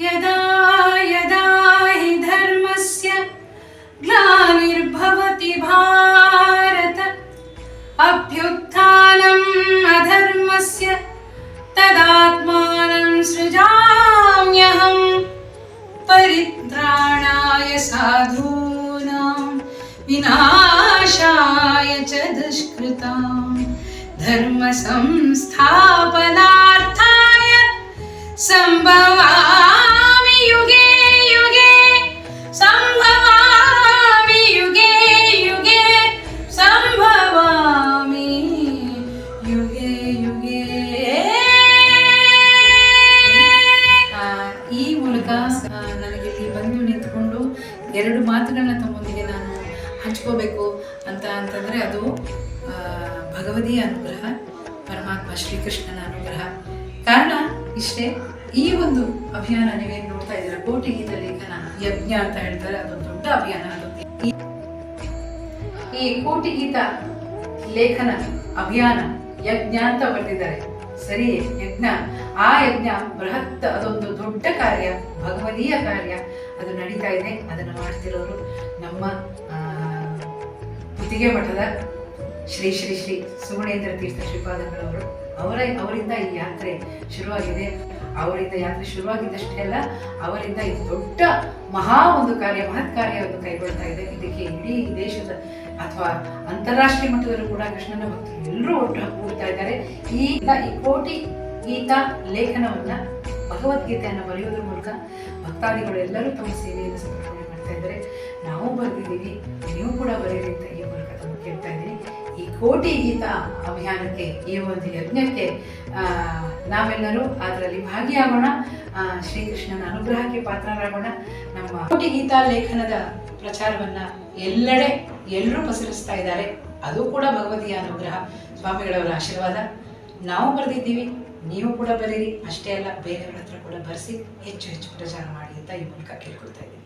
ಯದಾ ಯದಾ ಹಿ ಧರ್ಮಸ್ಯ ಗ್ಲಾನಿರ್ಭವತಿ ಭಾರತ ಅಭ್ಯುತ್ಥಾನಂ ಅಧರ್ಮಸ್ಯ ತದಾತ್ಮಾನಂ ಸೃಜಾಮ್ಯಹಂ ಪರಿತ್ರಾಣಾಯ ಸಾಧೂನಾಂ ವಿನಾಶಾಯ ಚ ದುಷ್ಕೃತಾಂ ಧರ್ಮ ಸಂಸ್ಥಾಪನಾರ್ಥಾಯ ಸಂಭವಾಮಿ ಯುಗೇ ಯುಗೇ ಸಂಭವಾಮಿ ಯುಗೇ ಯುಗೇ ಸಂಭವಾಮಿ ಯುಗೇ ಯುಗೇ. ಈ ಮೂಲಕ ನನಗೆ ಇಲ್ಲಿ ಬಂದು ನಿಂತ್ಕೊಂಡು ಎರಡು ಮಾತುಗಳನ್ನ ತಮ್ಮೊಂದಿಗೆ ನಾನು ಹಂಚ್ಕೋಬೇಕು ಅಂತಂದರೆ ಅದು ಭಗವದಿಯ ಅನುಗ್ರಹ, ಪರಮಾತ್ಮ ಶ್ರೀಕೃಷ್ಣನ ಅನುಗ್ರಹ. ಕಾರಣ ಇಷ್ಟೇ, ಈ ಒಂದು ಅಭಿಯಾನ ನೀವೇನು ನೋಡ್ತಾ ಇದ್ದೀರ, ಕೋಟಿ ಗೀತ ಲೇಖನ ಯಜ್ಞ ಅಂತ ಹೇಳ್ತಾರೆ, ಅದೊಂದು ದೊಡ್ಡ ಅಭಿಯಾನ. ಅದು ಈ ಕೋಟಿ ಗೀತ ಲೇಖನ ಅಭಿಯಾನ ಯಜ್ಞ ಅಂತ ಬರೆದಿದ್ದಾರೆ, ಸರಿ ಯಜ್ಞ. ಆ ಯಜ್ಞ ಬೃಹತ್, ಅದೊಂದು ದೊಡ್ಡ ಕಾರ್ಯ, ಭಗವದೀಯ ಕಾರ್ಯ. ಅದು ನಡೀತಾ ಇದೆ. ಅದನ್ನು ಮಾಡ್ತಿರೋರು ನಮ್ಮ ಪುತ್ತಿಗೆ ಮಠದ ಶ್ರೀ ಶ್ರೀ ಶ್ರೀ ಸುಗುಣೇಂದ್ರ ತೀರ್ಥ ಶ್ರೀಪಾದಂಗಳವರು. ಅವರಿಂದ ಈ ಯಾತ್ರೆ ಶುರುವಾಗಿದೆ. ಅವರಿಂದ ಯಾತ್ರೆ ಶುರುವಾಗಿದ್ದಷ್ಟೇ ಅಲ್ಲ, ಅವರಿಂದ ಇದು ದೊಡ್ಡ ಮಹಾ ಒಂದು ಕಾರ್ಯ, ಮಹತ್ ಕಾರ್ಯ ಒಂದು ಕೈಗೊಳ್ತಾ ಇದೆ. ಇದಕ್ಕೆ ಇಡೀ ದೇಶದ ಅಥವಾ ಅಂತಾರಾಷ್ಟ್ರೀಯ ಮಟ್ಟದಲ್ಲೂ ಕೂಡ ಕೃಷ್ಣನ ಭಕ್ತರು ಎಲ್ಲರೂ ಒಟ್ಟು ಕೂಡ್ತಾ ಇದ್ದಾರೆ. ಈ ಕೋಟಿ ಗೀತಾ ಲೇಖನವನ್ನ, ಭಗವದ್ಗೀತೆಯನ್ನು ಬರೆಯೋದ್ರ ಮೂಲಕ ಭಕ್ತಾದಿಗಳು ಎಲ್ಲರೂ ತಮ್ಮ ಸೇವೆಯನ್ನು ಸಮರ್ಪಣೆ ಮಾಡ್ತಾ ಇದ್ದಾರೆ. ನಾವು ಬರೆದಿದ್ದೀವಿ, ನೀವು ಕೂಡ ಬರೀರಿ ಅಂತ ಈ ಮೂಲಕ ತಮ್ಮ ಕೇಳ್ತಾ ಇದ್ದೀನಿ. ಈ ಕೋಟಿ ಗೀತಾ ಅಭಿಯಾನಕ್ಕೆ, ಈ ಒಂದು ಯಜ್ಞಕ್ಕೆ ನಾವೆಲ್ಲರೂ ಅದರಲ್ಲಿ ಭಾಗಿಯಾಗೋಣ. ಶ್ರೀಕೃಷ್ಣನ ಅನುಗ್ರಹಕ್ಕೆ ಪಾತ್ರರಾಗೋಣ. ನಮ್ಮ ಕೋಟಿ ಗೀತಾ ಲೇಖನದ ಪ್ರಚಾರವನ್ನ ಎಲ್ಲೆಡೆ ಎಲ್ಲರೂ ಪಸರಿಸ್ತಾ ಇದ್ದಾರೆ. ಅದು ಕೂಡ ಭಗವದಿಯ ಅನುಗ್ರಹ, ಸ್ವಾಮಿಗಳವರ ಆಶೀರ್ವಾದ. ನಾವು ಬರೆದಿದ್ದೀವಿ, ನೀವು ಕೂಡ ಬರೀರಿ. ಅಷ್ಟೇ ಅಲ್ಲ, ಬೇರೆಯವರ ಹತ್ರ ಕೂಡ ಬರೆಸಿ ಹೆಚ್ಚು ಹೆಚ್ಚು ಪ್ರಚಾರ ಮಾಡಿ ಅಂತ ಈ ಮೂಲಕ ಕೇಳ್ಕೊಳ್ತಾ ಇದ್ದೀನಿ.